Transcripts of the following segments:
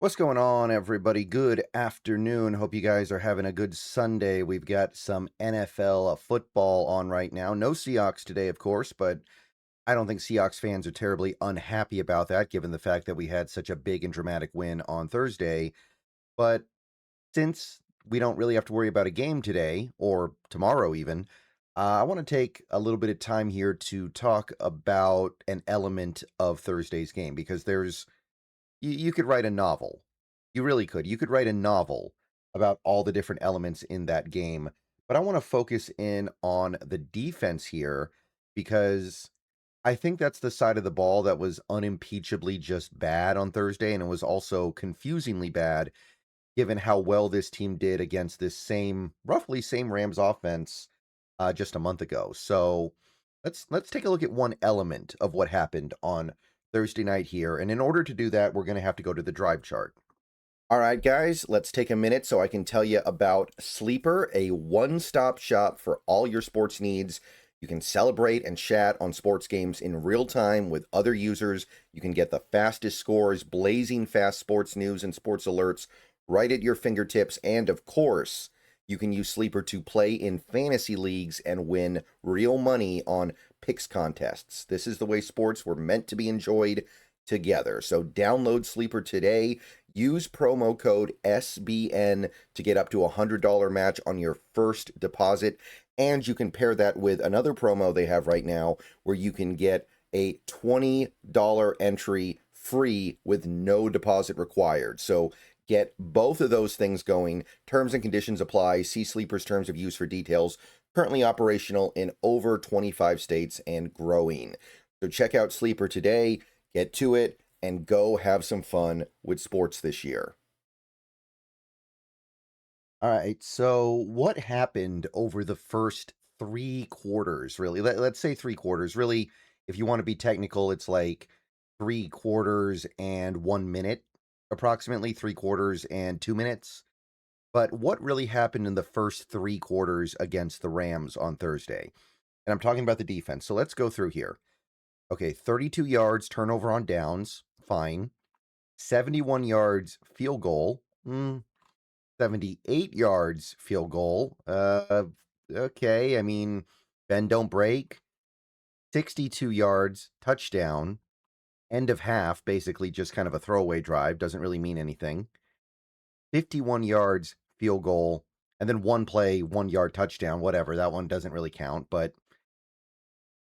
What's going on, everybody? Good afternoon. Hope you guys are having a good Sunday. We've got some NFL football on right now. No Seahawks today, of course, but I don't think Seahawks fans are terribly unhappy about that, given the fact that we had such a big and dramatic win on Thursday. But since we don't really have to worry about a game today, or tomorrow even, I want to take a little bit of time here to talk about an element of Thursday's game, because you could write a novel. You really could. You could write a novel about all the different elements in that game. But I want to focus in on the defense here because I think that's the side of the ball that was unimpeachably just bad on Thursday. And it was also confusingly bad given how well this team did against this roughly same Rams offense just a month ago. So let's take a look at one element of what happened on Thursday night here. And in order to do that, we're going to have to go to the drive chart. All right, guys, let's take a minute so I can tell you about Sleeper, a one-stop shop for all your sports needs. You can celebrate and chat on sports games in real time with other users. You can get the fastest scores, blazing fast sports news and sports alerts right at your fingertips. And of course, you can use Sleeper to play in fantasy leagues and win real money on picks contests. This is the way sports were meant to be enjoyed together. So download Sleeper today. Use promo code SBN to get up to a $100 match on your first deposit. And you can pair that with another promo they have right now where you can get a $20 entry free with no deposit required. So get both of those things going. Terms and conditions apply. See Sleeper's terms of use for details. Currently operational in over 25 states and growing. So check out Sleeper today. Get to it and go have some fun with sports this year. All right, so what happened over the first three quarters, really? Let's say three quarters. Really, if you want to be technical, it's like 3 quarters and 1 minute, approximately 3 quarters and 2 minutes. But what really happened in the first 3 quarters against the Rams on Thursday? And I'm talking about the defense. So let's go through here. Okay, 32 yards, turnover on downs, fine. 71 yards, field goal. 78 yards, field goal. Okay, I mean, bend, don't break. 62 yards, touchdown. End of half, basically just kind of a throwaway drive. Doesn't really mean anything. 51 yards, field goal. And then one play, 1 yard touchdown, whatever. That one doesn't really count, but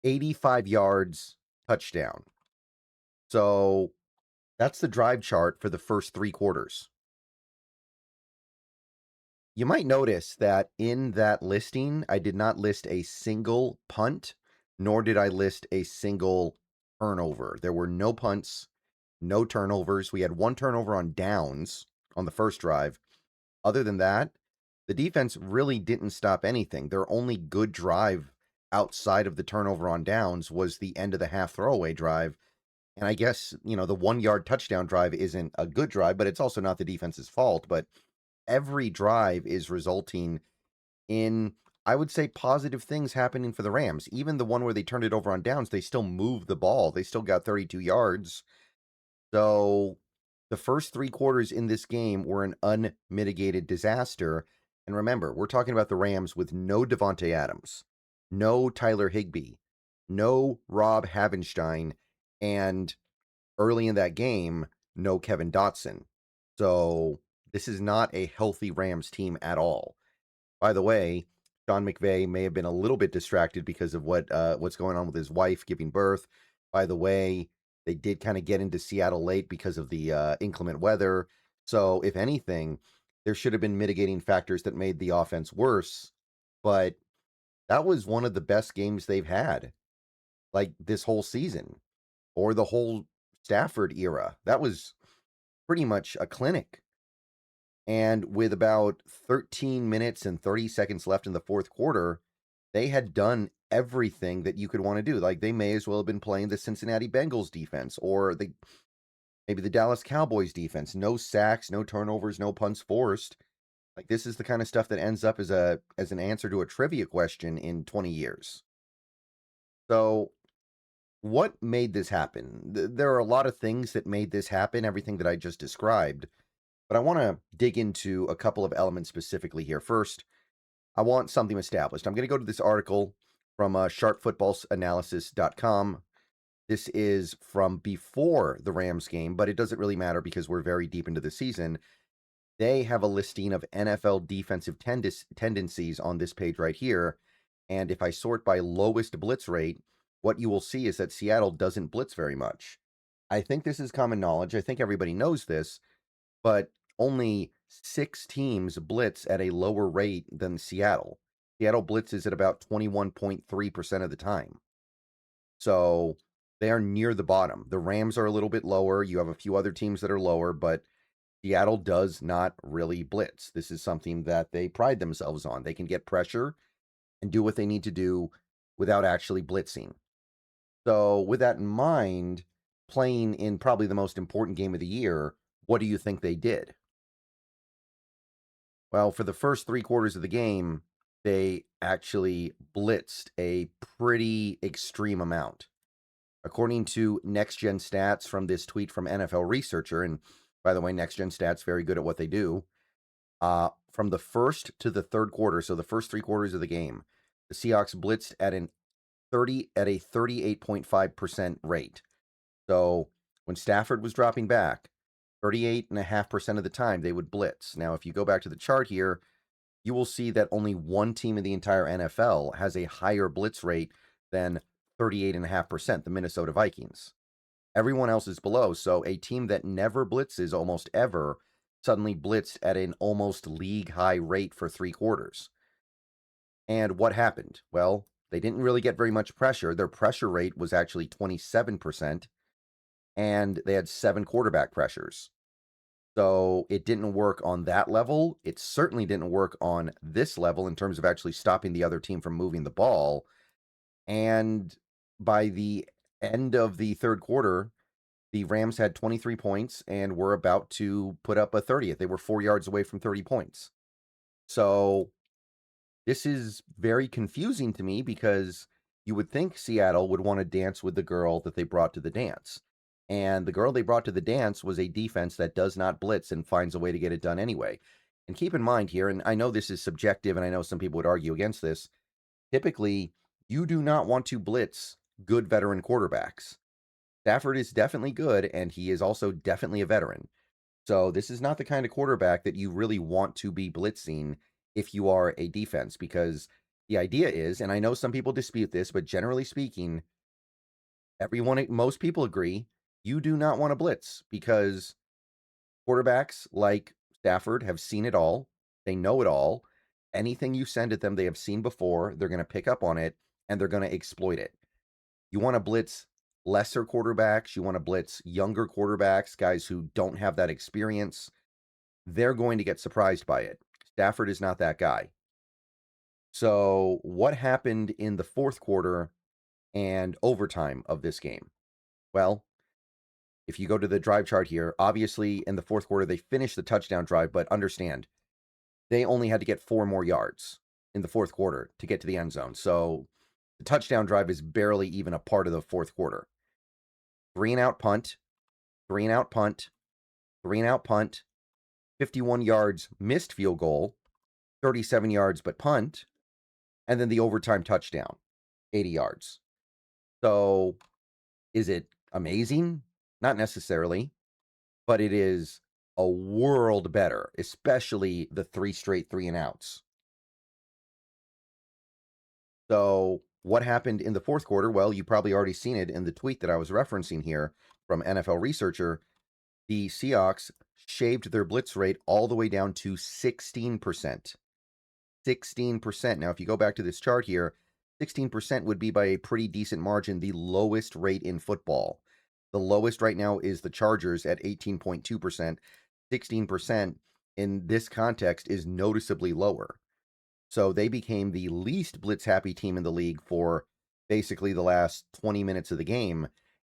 85 yards, touchdown. So that's the drive chart for the first 3 quarters. You might notice that in that listing, I did not list a single punt, nor did I list a single turnover. There were no punts, no turnovers. We had one turnover on downs on the first drive. Other than that, the defense really didn't stop anything. Their only good drive outside of the turnover on downs was the end of the half throwaway drive. And I guess, the 1 yard touchdown drive isn't a good drive, but it's also not the defense's fault. But every drive is resulting in, I would say, positive things happening for the Rams. Even the one where they turned it over on downs, they still moved the ball. They still got 32 yards. So the first 3 quarters in this game were an unmitigated disaster. And remember, we're talking about the Rams with no Devontae Adams, no Tyler Higbee, no Rob Havenstein, and early in that game, no Kevin Dotson. So this is not a healthy Rams team at all. By the way, Sean McVay may have been a little bit distracted because of what's going on with his wife giving birth. By the way, they did kind of get into Seattle late because of the inclement weather. So if anything, there should have been mitigating factors that made the offense worse. But that was one of the best games they've had, like this whole season or the whole Stafford era. That was pretty much a clinic. And with about 13 minutes and 30 seconds left in the fourth quarter, they had done everything that you could want to do. Like, they may as well have been playing the Cincinnati Bengals defense or maybe the Dallas Cowboys defense. No sacks, no turnovers, no punts forced. Like, this is the kind of stuff that ends up as an answer to a trivia question in 20 years. So what made this happen? There are a lot of things that made this happen, everything that I just described. But I want to dig into a couple of elements specifically here. First, I want something established. I'm going to go to this article from sharpfootballanalysis.com. This is from before the Rams game, but it doesn't really matter because we're very deep into the season. They have a listing of NFL defensive tendencies on this page right here. And if I sort by lowest blitz rate, what you will see is that Seattle doesn't blitz very much. I think this is common knowledge. I think everybody knows this, but only 6 teams blitz at a lower rate than Seattle. Seattle blitzes at about 21.3% of the time. So they are near the bottom. The Rams are a little bit lower. You have a few other teams that are lower, but Seattle does not really blitz. This is something that they pride themselves on. They can get pressure and do what they need to do without actually blitzing. So, with that in mind, playing in probably the most important game of the year, what do you think they did? Well, for the first 3 quarters of the game, they actually blitzed a pretty extreme amount. According to Next Gen Stats from this tweet from NFL Researcher, and by the way, Next Gen Stats very good at what they do. From the first to the third quarter, so the first 3 quarters of the game, the Seahawks blitzed at a 38.5% rate. So when Stafford was dropping back, 38.5% of the time they would blitz. Now, if you go back to the chart here, you will see that only one team in the entire NFL has a higher blitz rate than 38.5%, the Minnesota Vikings. Everyone else is below. So a team that never blitzes almost ever suddenly blitzed at an almost league high rate for 3 quarters. And what happened? Well, they didn't really get very much pressure. Their pressure rate was actually 27%, and they had 7 quarterback pressures. So it didn't work on that level. It certainly didn't work on this level in terms of actually stopping the other team from moving the ball. And by the end of the third quarter, the Rams had 23 points and were about to put up a 30th. They were 4 yards away from 30 points. So this is very confusing to me because you would think Seattle would want to dance with the girl that they brought to the dance. And the girl they brought to the dance was a defense that does not blitz and finds a way to get it done anyway. And keep in mind here, and I know this is subjective and I know some people would argue against this, typically you do not want to blitz good veteran quarterbacks. Stafford is definitely good, and he is also definitely a veteran. So this is not the kind of quarterback that you really want to be blitzing if you are a defense, because the idea is, and I know some people dispute this, but generally speaking, most people agree, you do not want to blitz because quarterbacks like Stafford have seen it all. They know it all. Anything you send at them, they have seen before. They're going to pick up on it and they're going to exploit it. You want to blitz lesser quarterbacks. You want to blitz younger quarterbacks, guys who don't have that experience. They're going to get surprised by it. Stafford is not that guy. So what happened in the fourth quarter and overtime of this game? Well, if you go to the drive chart here, obviously in the fourth quarter, they finished the touchdown drive, but understand, they only had to get 4 more yards in the fourth quarter to get to the end zone. So the touchdown drive is barely even a part of the fourth quarter. 3-and-out punt, 3-and-out punt, 3-and-out punt, 51 yards missed field goal, 37 yards but punt, and then the overtime touchdown, 80 yards. So is it amazing? Not necessarily, but it is a world better, especially the 3 straight 3-and-outs. So what happened in the fourth quarter? Well, you probably already seen it in the tweet that I was referencing here from NFL Researcher. The Seahawks shaved their blitz rate all the way down to 16%. 16%. Now, if you go back to this chart here, 16% would be by a pretty decent margin the lowest rate in football. The lowest right now is the Chargers at 18.2%. 16% in this context is noticeably lower. So they became the least blitz-happy team in the league for basically the last 20 minutes of the game.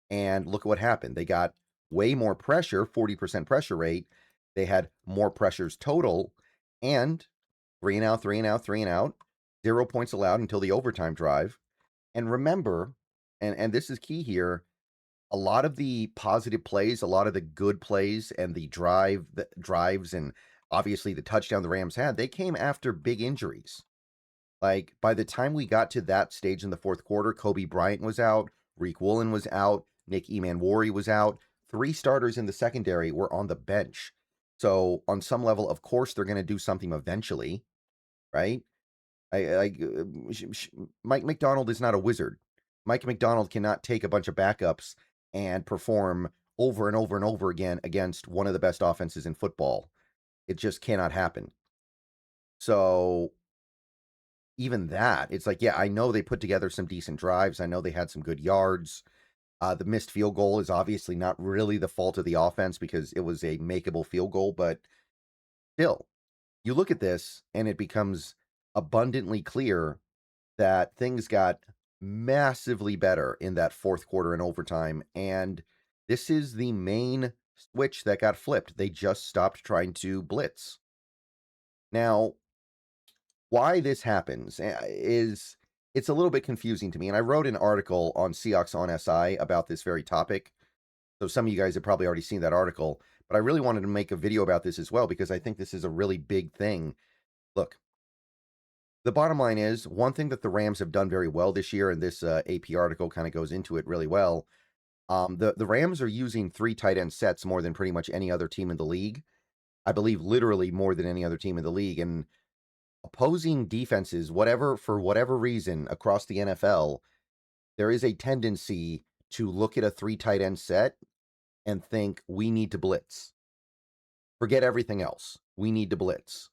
And look at what happened. They got way more pressure, 40% pressure rate. They had more pressures total, and 3-and-out, 3-and-out, 3-and-out, 0 points allowed until the overtime drive. And remember, and this is key here, a lot of the positive plays, a lot of the good plays, and the drives, and obviously the touchdown the Rams had, they came after big injuries. Like, by the time we got to that stage in the fourth quarter, Kobe Bryant was out, Reek Woolen was out, Nick Emanwari was out. 3 starters in the secondary were on the bench. So, on some level, of course, they're going to do something eventually, right? Mike McDonald is not a wizard. Mike McDonald cannot take a bunch of backups and perform over and over and over again against one of the best offenses in football. It just cannot happen. So, even that, it's like, yeah, I know they put together some decent drives. I know they had some good yards. The missed field goal is obviously not really the fault of the offense because it was a makeable field goal, but still, you look at this and it becomes abundantly clear that things got massively better in that fourth quarter and overtime. And this is the main switch that got flipped. They just stopped trying to blitz. Now, why this happens is it's a little bit confusing to me. And I wrote an article on Seahawks on SI about this very topic. So some of you guys have probably already seen that article, but I really wanted to make a video about this as well because I think this is a really big thing. Look, the bottom line is one thing that the Rams have done very well this year, and this AP article kind of goes into it really well. The Rams are using 3 tight end sets more than pretty much any other team in the league. I believe literally more than any other team in the league. And opposing defenses, for whatever reason across the NFL, there is a tendency to look at a 3 tight end set and think we need to blitz. Forget everything else. We need to blitz.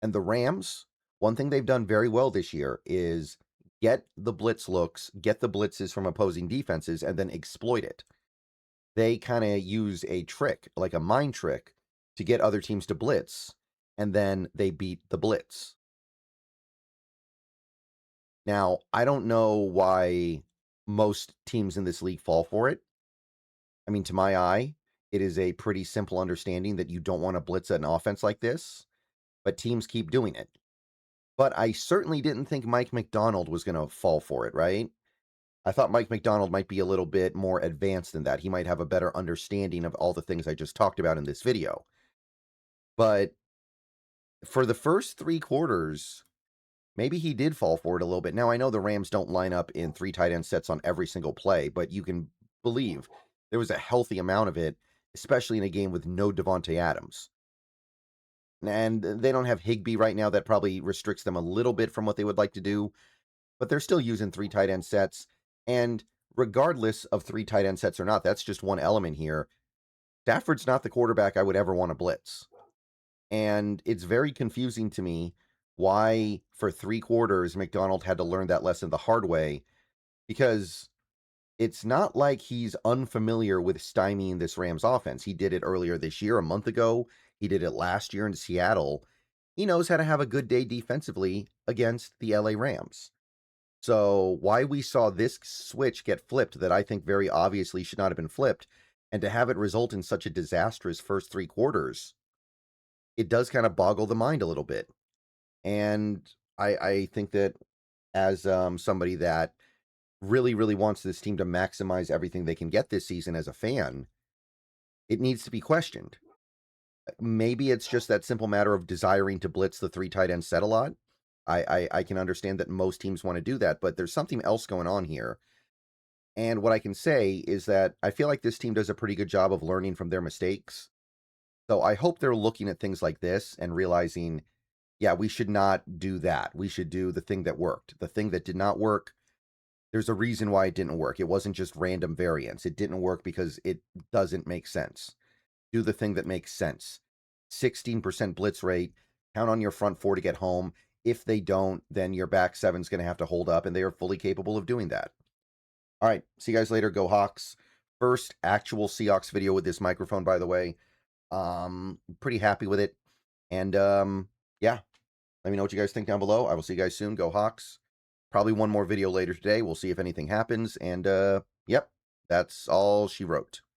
And the Rams, one thing they've done very well this year is get the blitz looks, get the blitzes from opposing defenses, and then exploit it. They kind of use a trick, like a mind trick, to get other teams to blitz, and then they beat the blitz. Now, I don't know why most teams in this league fall for it. I mean, to my eye, it is a pretty simple understanding that you don't want to blitz an offense like this, but teams keep doing it. But I certainly didn't think Mike McDonald was going to fall for it, right? I thought Mike McDonald might be a little bit more advanced than that. He might have a better understanding of all the things I just talked about in this video. But for the first 3 quarters, maybe he did fall for it a little bit. Now, I know the Rams don't line up in 3 tight end sets on every single play, but you can believe there was a healthy amount of it, especially in a game with no Devontae Adams. And they don't have Higbee right now. That probably restricts them a little bit from what they would like to do, but they're still using 3 tight end sets. And regardless of 3 tight end sets or not, that's just one element here. Stafford's not the quarterback I would ever want to blitz. And it's very confusing to me why, for 3 quarters, McDonald had to learn that lesson the hard way, because it's not like he's unfamiliar with stymieing this Rams offense. He did it earlier this year, a month ago. He did it last year in Seattle. He knows how to have a good day defensively against the LA Rams. So why we saw this switch get flipped that I think very obviously should not have been flipped, and to have it result in such a disastrous first 3 quarters, it does kind of boggle the mind a little bit. And I think that as somebody that really, really wants this team to maximize everything they can get this season as a fan, it needs to be questioned. Maybe it's just that simple matter of desiring to blitz the 3 tight end set a lot. I can understand that most teams want to do that, but there's something else going on here. And what I can say is that I feel like this team does a pretty good job of learning from their mistakes. So I hope they're looking at things like this and realizing, yeah, we should not do that. We should do the thing that worked. The thing that did not work, there's a reason why it didn't work. It wasn't just random variance. It didn't work because it doesn't make sense. Do the thing that makes sense. 16% blitz rate. Count on your front 4 to get home. If they don't, then your back 7's going to have to hold up, and they are fully capable of doing that. All right, see you guys later. Go Hawks. First actual Seahawks video with this microphone, by the way. Pretty happy with it. And yeah, let me know what you guys think down below. I will see you guys soon. Go Hawks. Probably one more video later today. We'll see if anything happens. And yep, that's all she wrote.